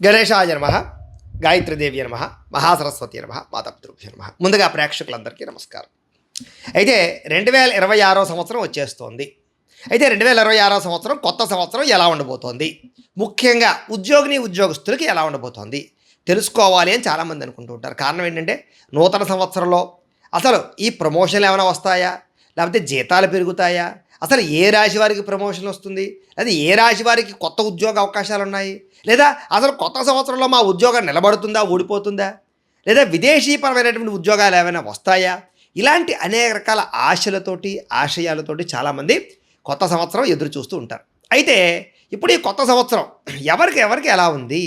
గణేశాయ నమః, గాయత్రీదేవి నమః, మహాసరస్వతి నమః, మాతాపితృభ్యో నమః. ముందుగా ప్రేక్షకులందరికీ నమస్కారం. అయితే 2026 సంవత్సరం వచ్చేస్తోంది. అయితే 2026 సంవత్సరం కొత్త సంవత్సరం ఎలా ఉండబోతోంది, ముఖ్యంగా ఉద్యోగస్తులకి ఎలా ఉండబోతోంది తెలుసుకోవాలి అని చాలామంది అనుకుంటూ ఉంటారు. కారణం ఏంటంటే నూతన సంవత్సరంలో అసలు ఈ ప్రమోషన్లు ఏమైనా వస్తాయా, లేకపోతే జీతాలు పెరుగుతాయా, అసలు ఏ రాశి వారికి ప్రమోషన్ వస్తుంది, లేదా ఏ రాశి వారికి కొత్త ఉద్యోగ అవకాశాలు ఉన్నాయి, లేదా అసలు కొత్త సంవత్సరంలో మా ఉద్యోగం నిలబడుతుందా ఊడిపోతుందా, లేదా విదేశీపరమైనటువంటి ఉద్యోగాలు ఏమైనా వస్తాయా, ఇలాంటి అనేక రకాల ఆశయాలతోటి చాలామంది కొత్త సంవత్సరం ఎదురు చూస్తూ ఉంటారు. అయితే ఇప్పుడు ఈ కొత్త సంవత్సరం ఎవరికి ఎలా ఉంది,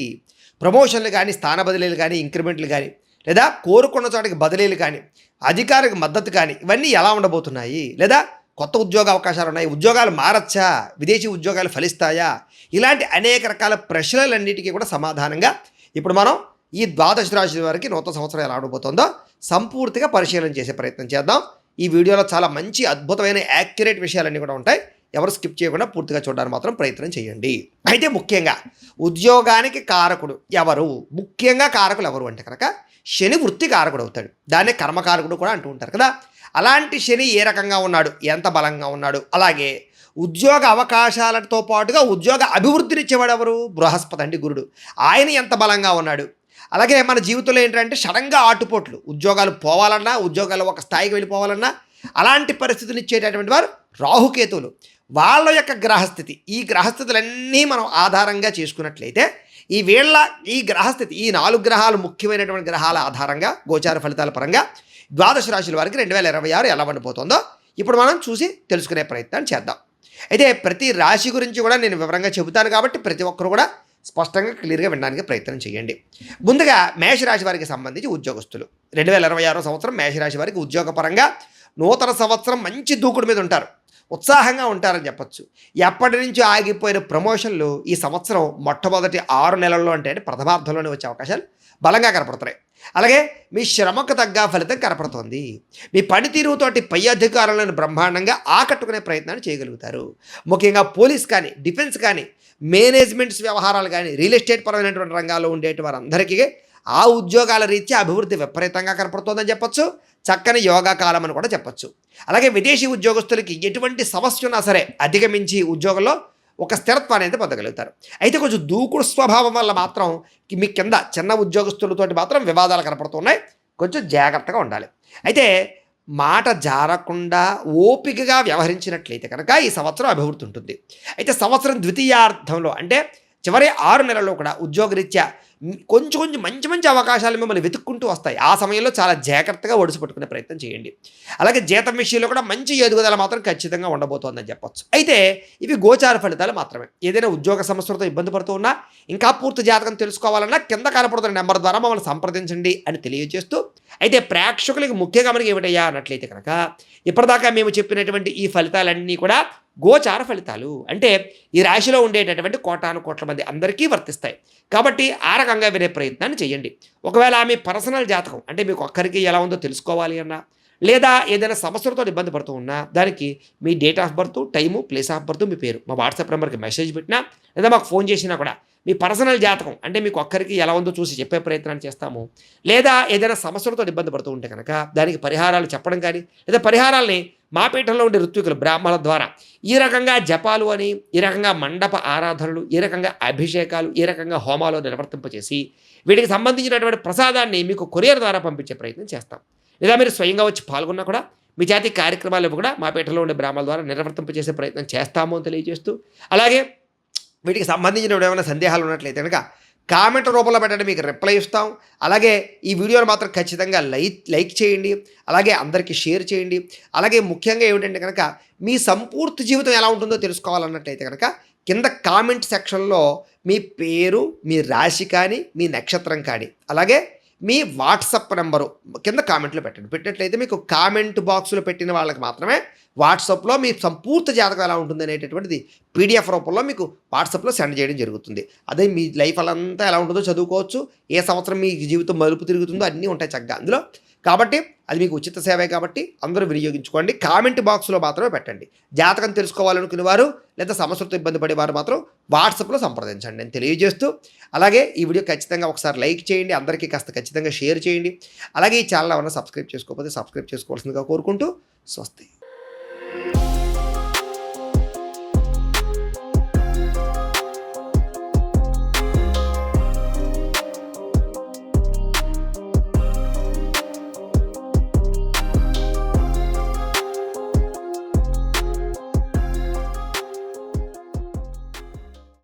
ప్రమోషన్లు కానీ, స్థాన బదిలీలు కానీ, ఇంక్రిమెంట్లు కానీ, లేదా కోరుకున్న చోటికి బదిలీలు కానీ, అధికారికి మద్దతు కానీ, ఇవన్నీ ఎలా ఉండబోతున్నాయి, లేదా కొత్త ఉద్యోగ అవకాశాలు ఉన్నాయి, ఉద్యోగాలు మారచ్చా, విదేశీ ఉద్యోగాలు ఫలిస్తాయా, ఇలాంటి అనేక రకాల ప్రశ్నలన్నిటికీ కూడా సమాధానంగా ఇప్పుడు మనం ఈ ద్వాదశ రాశి వారికి నూతన సంవత్సరం ఎలా ఉండబోతుందో సంపూర్తిగా పరిశీలన చేసే ప్రయత్నం చేద్దాం. ఈ వీడియోలో చాలా మంచి అద్భుతమైన యాక్యురేట్ విషయాలన్నీ కూడా ఉంటాయి. ఎవరు స్కిప్ చేయకుండా పూర్తిగా చూడడానికి మాత్రం ప్రయత్నం చేయండి. అయితే ముఖ్యంగా ఉద్యోగానికి కారకుడు ఎవరు, ముఖ్యంగా కారకులు ఎవరు అంటే కనుక శని వృత్తి కారకుడు అవుతాడు. దాన్నే కర్మకారకుడు కూడా అంటూ ఉంటారు కదా. అలాంటి శని ఏ రకంగా ఉన్నాడు, ఎంత బలంగా ఉన్నాడు, అలాగే ఉద్యోగ అవకాశాలతో పాటుగా ఉద్యోగ అభివృద్ధినిచ్చేవాడు ఎవరు, బృహస్పతి అంటే గురుడు, ఆయన ఎంత బలంగా ఉన్నాడు. అలాగే మన జీవితంలో ఏంటంటే సడన్గా ఆటుపోట్లు, ఉద్యోగాలు పోవాలన్నా, ఉద్యోగాలు ఒక స్థాయికి వెళ్ళిపోవాలన్నా అలాంటి పరిస్థితులు ఇచ్చేటటువంటి వారు రాహుకేతువులు, వాళ్ళ యొక్క గ్రహస్థితి. ఈ గ్రహస్థితులన్నీ మనం ఆధారంగా చేసుకున్నట్లయితే ఈ గ్రహస్థితి, ఈ 4 గ్రహాలు ముఖ్యమైనటువంటి గ్రహాల ఆధారంగా గోచార ఫలితాల పరంగా ద్వాదశ రాశుల వారికి 2026 ఎలా ఉండిపోతుందో ఇప్పుడు మనం చూసి తెలుసుకునే ప్రయత్నం చేద్దాం. అయితే ప్రతి రాశి గురించి కూడా నేను వివరంగా చెబుతాను కాబట్టి ప్రతి ఒక్కరు కూడా స్పష్టంగా క్లియర్గా వినడానికి ప్రయత్నం చేయండి. ముందుగా మేషరాశి వారికి సంబంధించి ఉద్యోగస్తులు 2026 సంవత్సరం మేషరాశి వారికి ఉద్యోగపరంగా నూతన సంవత్సరం మంచి దూకుడు మీద ఉంటారు, ఉత్సాహంగా ఉంటారని చెప్పచ్చు. ఎప్పటి నుంచి ఆగిపోయిన ప్రమోషన్లు ఈ సంవత్సరం మొట్టమొదటి 6 నెలల్లో అంటే ప్రథమార్థంలోనే వచ్చే అవకాశాలు బలంగా కనపడుతున్నాయి. అలాగే మీ శ్రమకు తగ్గ ఫలితం కనపడుతోంది. మీ పనితీరుతోటి పై అధికారులను బ్రహ్మాండంగా ఆకట్టుకునే ప్రయత్నాన్ని చేయగలుగుతారు. ముఖ్యంగా పోలీస్ కానీ, డిఫెన్స్ కానీ, మేనేజ్మెంట్స్ వ్యవహారాలు కానీ, రియల్ ఎస్టేట్ పరమైనటువంటి రంగాల్లో ఉండేటి వారందరికీ ఆ ఉద్యోగాల రీత్యా అభివృద్ధి విపరీతంగా కనపడుతోందని చెప్పచ్చు. చక్కని యోగా కాలం అని కూడా చెప్పచ్చు. అలాగే విదేశీ ఉద్యోగస్తులకి ఎటువంటి సమస్య ఉన్నా సరే అధిగమించి ఉద్యోగంలో ఒక స్థిరత్వాన్ని అయితే పొందగలుగుతారు. అయితే కొంచెం దూకుడు స్వభావం వల్ల మాత్రం మీ కింద చిన్న ఉద్యోగస్తులతోటి మాత్రం వివాదాలు కనపడుతున్నాయి, కొంచెం జాగ్రత్తగా ఉండాలి. అయితే మాట జారకుండా ఓపికగా వ్యవహరించినట్లయితే కనుక ఈ సంవత్సరం అభివృద్ధి ఉంటుంది. అయితే సంవత్సరం ద్వితీయార్థంలో అంటే చివరి 6 నెలల్లో కూడా ఉద్యోగరీత్యా కొంచెం మంచి అవకాశాలు మిమ్మల్ని వెతుక్కుంటూ వస్తాయి. ఆ సమయంలో చాలా జాగ్రత్తగా ఒడిసి పట్టుకునే ప్రయత్నం చేయండి. అలాగే జీతం విషయంలో కూడా మంచి ఎదుగుదల మాత్రం ఖచ్చితంగా ఉండబోతోందని చెప్పొచ్చు. అయితే ఇవి గోచార ఫలితాలు మాత్రమే. ఏదైనా ఉద్యోగ సమస్యలతో ఇబ్బంది పడుతూ ఉన్నా, ఇంకా పూర్తి జాతకం తెలుసుకోవాలన్నా కింద కనపడుతున్న నెంబర్ ద్వారా మమ్మల్ని సంప్రదించండి అని తెలియజేస్తూ, అయితే ప్రేక్షకులకి ముఖ్యంగా మనకి ఏమిటయ్యా అన్నట్లయితే కనుక ఇప్పటిదాకా మేము చెప్పినటువంటి ఈ ఫలితాలన్నీ కూడా గోచార ఫలితాలు, అంటే ఈ రాశిలో ఉండేటటువంటి కోటాను కోట్ల మంది అందరికీ వర్తిస్తాయి. కాబట్టి ఆ రకంగా వినే ప్రయత్నాన్ని చేయండి. ఒకవేళ మీ పర్సనల్ జాతకం అంటే మీకు ఒక్కరికి ఎలా ఉందో తెలుసుకోవాలి అన్నా, లేదా ఏదైనా సమస్యలతో ఇబ్బంది పడుతూ ఉన్నా, దానికి మీ date of birth, time, place of birth, మీ పేరు మా వాట్సాప్ నెంబర్కి మెసేజ్ పెట్టినా, లేదా మాకు ఫోన్ చేసినా కూడా మీ పర్సనల్ జాతకం అంటే మీకు ఒక్కరికి ఎలా ఉందో చూసి చెప్పే ప్రయత్నాన్ని చేస్తాము. లేదా ఏదైనా సమస్యలతో ఇబ్బంది పడుతూ ఉంటే కనుక దానికి పరిహారాలు చెప్పడం కానీ, లేదా పరిహారాలని మా పీఠంలో ఉండే ఋత్వికులు బ్రాహ్మణుల ద్వారా ఈ రకంగా జపాలు అని, ఈ రకంగా మండప ఆరాధనలు, ఈ రకంగా అభిషేకాలు, ఈ రకంగా హోమాలు నిర్వర్తింపచేసి వీటికి సంబంధించినటువంటి ప్రసాదాన్ని మీకు కొరియర్ ద్వారా పంపించే ప్రయత్నం చేస్తాం. లేదా మీరు స్వయంగా వచ్చి పాల్గొన్నా కూడా మీ జాతి కార్యక్రమాలు కూడా మా పీఠంలో ఉండే బ్రాహ్మణుల ద్వారా నిర్వర్తింపచేసే ప్రయత్నం చేస్తాము అని తెలియజేస్తూ, అలాగే వీటికి సంబంధించిన ఏమైనా సందేహాలు ఉన్నట్లయితే కనుక కామెంట్ రూపంలో పెట్టండి, మీకు రిప్లై ఇస్తాం. అలాగే ఈ వీడియోని మాత్రం ఖచ్చితంగా లైక్ చేయండి, అలాగే అందరికీ షేర్ చేయండి. అలాగే ముఖ్యంగా ఏమిటంటే కనుక మీ సంపూర్తి జీవితం ఎలా ఉంటుందో తెలుసుకోవాలన్నట్లయితే కనుక కింద కామెంట్ సెక్షన్లో మీ పేరు, మీ రాశి కానీ, మీ నక్షత్రం కానీ, అలాగే మీ వాట్సాప్ నెంబరు కింద కామెంట్లో పెట్టండి. పెట్టినట్లయితే మీకు కామెంట్ బాక్స్లో పెట్టిన వాళ్ళకి మాత్రమే వాట్సాప్లో మీ సంపూర్తి జాతకం ఎలా ఉంటుంది అనేటటువంటిది పీడిఎఫ్ రూపంలో మీకు వాట్సాప్లో సెండ్ చేయడం జరుగుతుంది. అదే మీ లైఫ్ అంతా ఎలా ఉంటుందో చదువుకోవచ్చు. ఏ సంవత్సరం మీ జీవితం మలుపు తిరుగుతుందో అన్నీ ఉంటాయి చక్కగా అందులో. కాబట్టి అది మీకు ఉచిత సేవే కాబట్టి అందరూ వినియోగించుకోండి. కామెంట్ బాక్స్లో మాత్రమే పెట్టండి. జాతకం తెలుసుకోవాలనుకునే వారు లేదా సమస్యలతో ఇబ్బంది పడేవారు మాత్రం వాట్సాప్లో సంప్రదించండి నేను తెలియజేస్తూ, అలాగే ఈ వీడియో ఖచ్చితంగా ఒకసారి లైక్ చేయండి, అందరికీ కాస్త ఖచ్చితంగా షేర్ చేయండి. అలాగే ఈ ఛానల్ ఏమైనా సబ్స్క్రైబ్ చేసుకోకపోతే సబ్స్క్రైబ్ చేసుకోవాల్సిందిగా కోరుకుంటూ స్వస్తి.